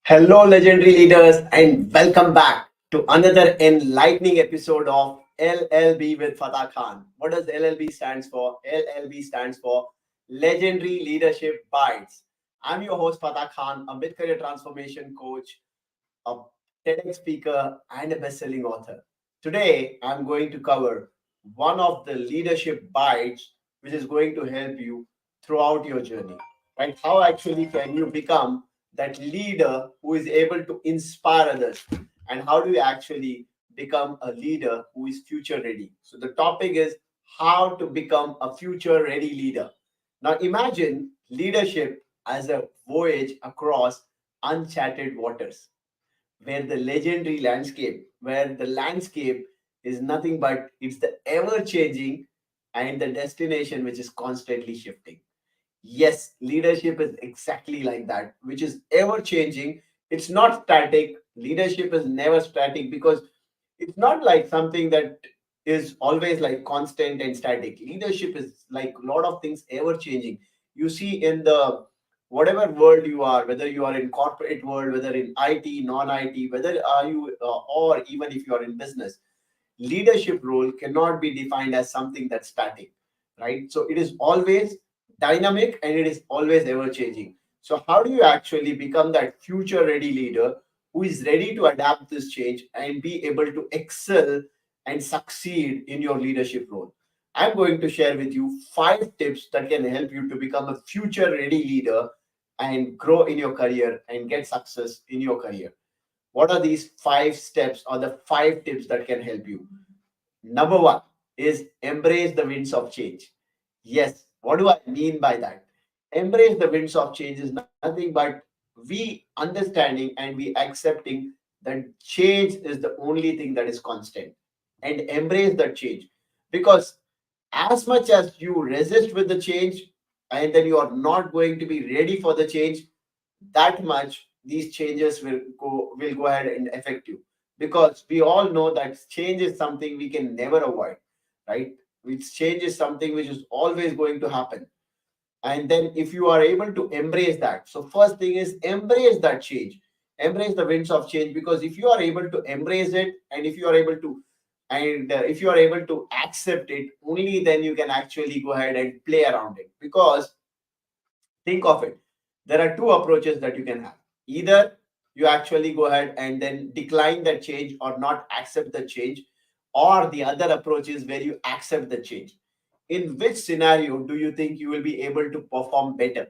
Hello, legendary leaders, and welcome back to another enlightening episode of LLB with Fatah Khan. What does LLB stands for? LLB stands for Legendary Leadership Bites. I'm your host Fatah Khan, a mid-career transformation coach, a TEDx speaker, and a best-selling author. Today, I'm going to cover one of the leadership bites, which is going to help you throughout your journey. Right? How actually can you become that leader who is able to inspire others? And how do you actually become a leader who is future ready? So the topic is how to become a future ready leader. Now imagine leadership as a voyage across uncharted waters where the legendary landscape, where the landscape is nothing but it's the ever changing and the destination which is constantly shifting. Yes, leadership is exactly like that, which is ever changing. It's not static. Leadership is never static because it's not like something that is always like constant and static. Leadership is like a lot of things ever changing. You see in the whatever world you are, whether you are in corporate world, whether in IT, non-IT, whether are you or even if you are in business, leadership role cannot be defined as something that's static, right? So it is always dynamic and it is always ever changing. So how do you actually become that future ready leader who is ready to adapt this change and be able to excel and succeed in your leadership role? I'm going to share with you 5 tips that can help you to become a future ready leader and grow in your career and get success in your career. What are these 5 steps or the 5 tips that can help you? Number one is embrace the winds of change. Yes, what do I mean by that? Embrace the winds of change is nothing but we understanding and we accepting that change is the only thing that is constant, and embrace that change, because as much as you resist with the change and then you are not going to be ready for the change, that much these changes will go ahead and affect you, because we all know that change is something we can never avoid, right? Which change is something which is always going to happen. And then if you are able to embrace that, so first thing is embrace that change, embrace the winds of change, because if you are able to embrace it and if you are able to if you are able to accept it, only then you can actually go ahead and play around it. Because think of it, there are two approaches that you can have. Either you actually go ahead and then decline that change or not accept the change, or the other approach is where you accept the change. In which scenario do you think you will be able to perform better?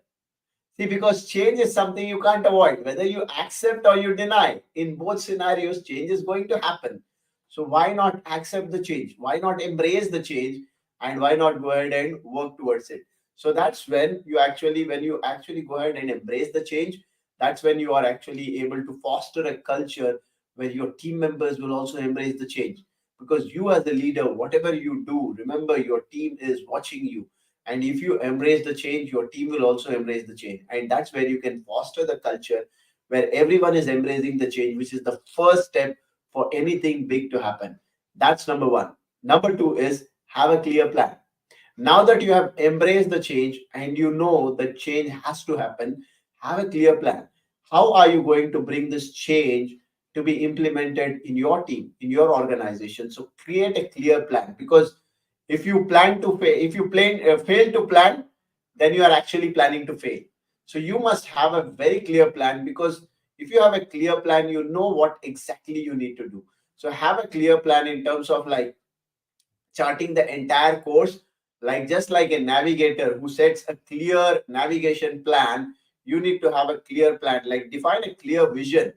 See, because change is something you can't avoid. Whether you accept or you deny, in both scenarios, change is going to happen. So why not accept the change? Why not embrace the change? And why not go ahead and work towards it? So that's when you actually go ahead and embrace the change, that's when you are actually able to foster a culture where your team members will also embrace the change. Because you as the leader, whatever you do, remember your team is watching you, and if you embrace the change, your team will also embrace the change. And that's where you can foster the culture where everyone is embracing the change, which is the first step for anything big to happen. That's number one. Number two is have a clear plan. Now that you have embraced the change and you know that change has to happen, have a clear plan. How are you going to bring this change to be implemented in your team, in your organization? So create a clear plan, because if you plan to fail, if you fail to plan, then you are actually planning to fail. So you must have a very clear plan, because if you have a clear plan, you know what exactly you need to do. So have a clear plan in terms of like charting the entire course, like just like a navigator who sets a clear navigation plan. You need to have a clear plan, like define a clear vision,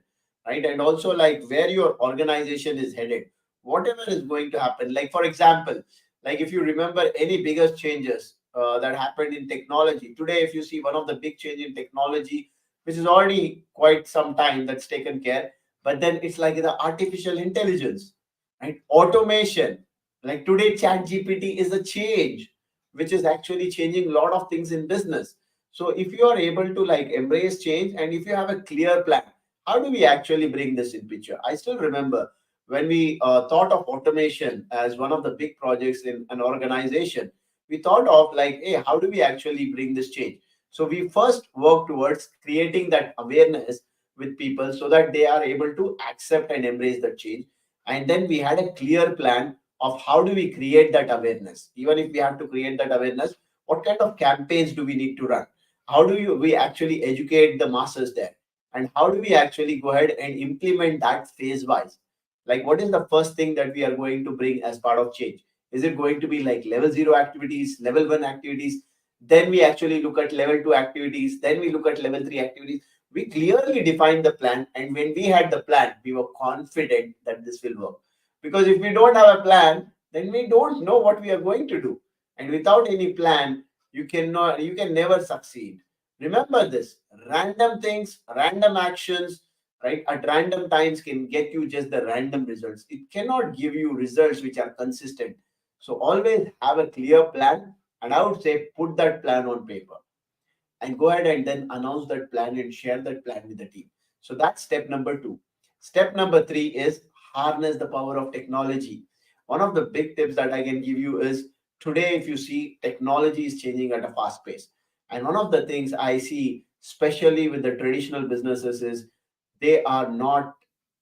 right? And also like where your organization is headed, whatever is going to happen. Like for example, like if you remember any biggest changes that happened in technology today, if you see one of the big change in technology, which is already quite some time that's taken care, but then it's like the artificial intelligence, right? Automation, like today, Chat GPT is a change which is actually changing a lot of things in business. So if you are able to like embrace change and if you have a clear plan, how do we actually bring this in picture? I still remember when we thought of automation as one of the big projects in an organization, we thought of like, hey, how do we actually bring this change? So we first work towards creating that awareness with people so that they are able to accept and embrace the change. And then we had a clear plan of how do we create that awareness. Even if we have to create that awareness, what kind of campaigns do we need to run? How do we actually educate the masses there? And how do we actually go ahead and implement that phase wise? Like, what is the first thing that we are going to bring as part of change? Is it going to be like level 0 activities, level 1 activities? Then we actually look at level 2 activities. Then we look at level 3 activities. We clearly defined the plan. And when we had the plan, we were confident that this will work. Because if we don't have a plan, then we don't know what we are going to do. And without any plan, you can never succeed. Remember this: random things, random actions, right, at random times can get you just the random results. It cannot give you results which are consistent. So always have a clear plan, and I would say put that plan on paper and go ahead and then announce that plan and share that plan with the team. So that's step number 2. Step number 3 is harness the power of technology. One of the big tips that I can give you is, today, if you see, technology is changing at a fast pace. And one of the things I see, especially with the traditional businesses, is they are not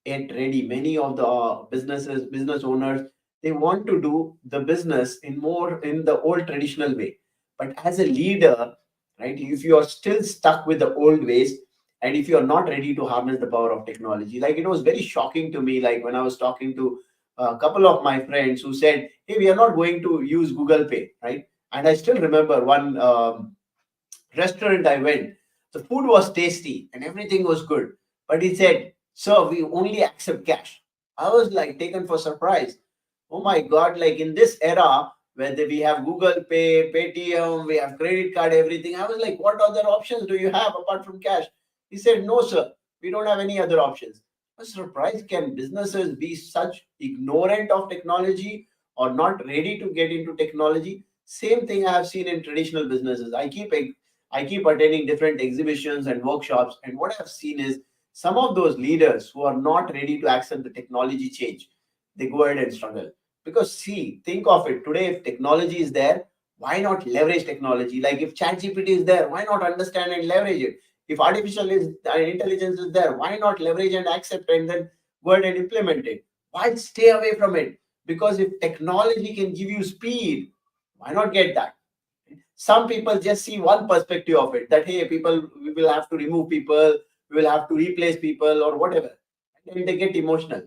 yet ready. Many of the business owners, they want to do the business in the old traditional way. But as a leader, right, if you are still stuck with the old ways, and if you are not ready to harness the power of technology, like, it was very shocking to me, like when I was talking to a couple of my friends who said, hey, we are not going to use Google Pay, right? And I still remember one restaurant I went. The food was tasty and everything was good, but he said, sir, we only accept cash. I was like taken for surprise. Oh my God, like in this era where we have Google Pay, Paytm, we have credit card, everything. I was like, what other options do you have apart from cash? He said, no, sir, we don't have any other options. I was surprised. Can businesses be such ignorant of technology or not ready to get into technology? Same thing I have seen in traditional businesses. I keep attending different exhibitions and workshops, and what I've seen is some of those leaders who are not ready to accept the technology change, they go ahead and struggle. Because see, think of it today, if technology is there, why not leverage technology? Like if ChatGPT is there, why not understand and leverage it? If intelligence is there, why not leverage and accept and then go ahead and implement it? Why stay away from it? Because if technology can give you speed, why not get that? Some people just see one perspective of it, that hey, people, we will have to remove people, we will have to replace people or whatever, and then they get emotional.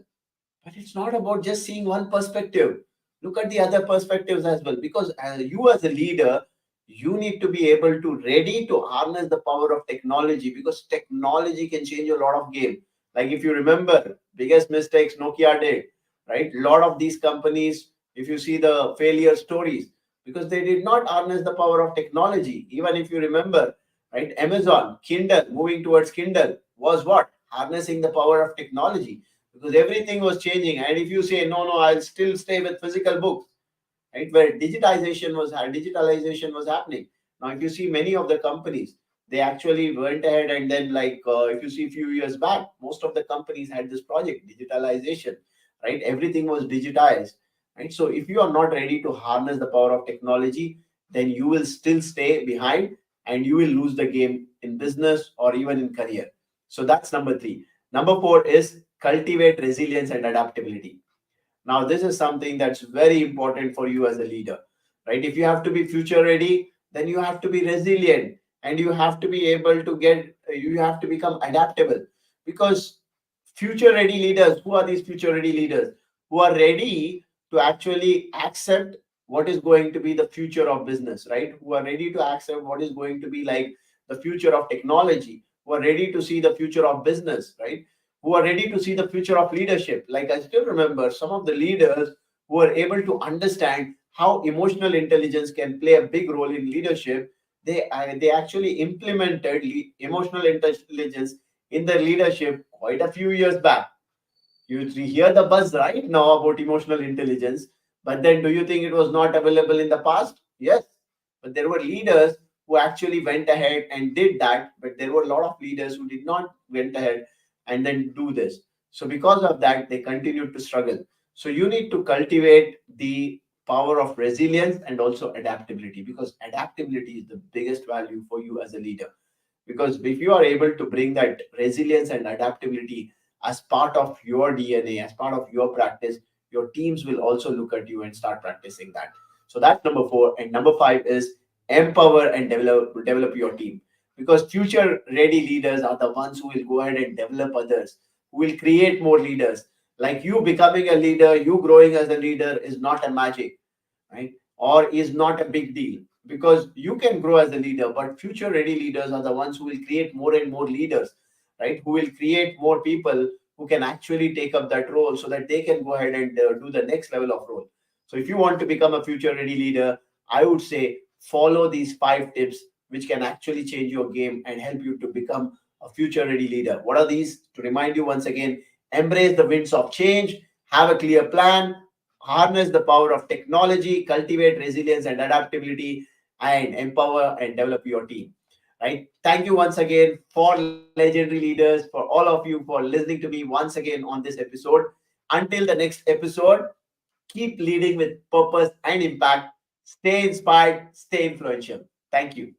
But it's not about just seeing one perspective. Look at the other perspectives as well, because you as a leader, you need to be able to ready to harness the power of technology, because technology can change a lot of game. Like if you remember biggest mistakes Nokia did, right? A lot of these companies, if you see the failure stories, because they did not harness the power of technology. Even if you remember, right, Amazon Kindle, moving towards Kindle, was what? Harnessing the power of technology, because everything was changing. And if you say no, no, I'll still stay with physical books, right, where digitalization was happening. Now if you see many of the companies, they actually went ahead and then, like, if you see a few years back, most of the companies had this project digitalization, right? Everything was digitized, right? So if you are not ready to harness the power of technology, then you will still stay behind, and you will lose the game in business or even in career. So that's number 3. Number 4 is cultivate resilience and adaptability. Now, this is something that's very important for you as a leader, right? If you have to be future ready, then you have to be resilient, and you have to be able to you have to become adaptable. Because future ready leaders, who are these future ready leaders? Who are ready to actually accept what is going to be the future of business, right? Who are ready to accept what is going to be like the future of technology, who are ready to see the future of business, right? Who are ready to see the future of leadership. Like I still remember some of the leaders who are able to understand how emotional intelligence can play a big role in leadership. They actually implemented emotional intelligence in their leadership quite a few years back. You hear the buzz right now about emotional intelligence, but then do you think it was not available in the past? Yes, but there were leaders who actually went ahead and did that, but there were a lot of leaders who did not went ahead and then do this. So because of that, they continued to struggle. So you need to cultivate the power of resilience and also adaptability, because adaptability is the biggest value for you as a leader. Because if you are able to bring that resilience and adaptability as part of your DNA, as part of your practice, your teams will also look at you and start practicing that. So that's number four. And number five is empower and develop your team. Because future ready leaders are the ones who will go ahead and develop others, who will create more leaders. Like you becoming a leader, you growing as a leader is not a magic, right? Or is not a big deal, because you can grow as a leader, but future ready leaders are the ones who will create more and more leaders, right? Who will create more people who can actually take up that role so that they can go ahead and do the next level of role. So if you want to become a future ready leader, I would say follow these five tips, which can actually change your game and help you to become a future ready leader. What are these? To remind you once again: embrace the winds of change, have a clear plan, harness the power of technology, cultivate resilience and adaptability, and empower and develop your team. Right? Thank you once again for legendary leaders, for all of you for listening to me once again on this episode. Until the next episode, keep leading with purpose and impact. Stay inspired, stay influential. Thank you.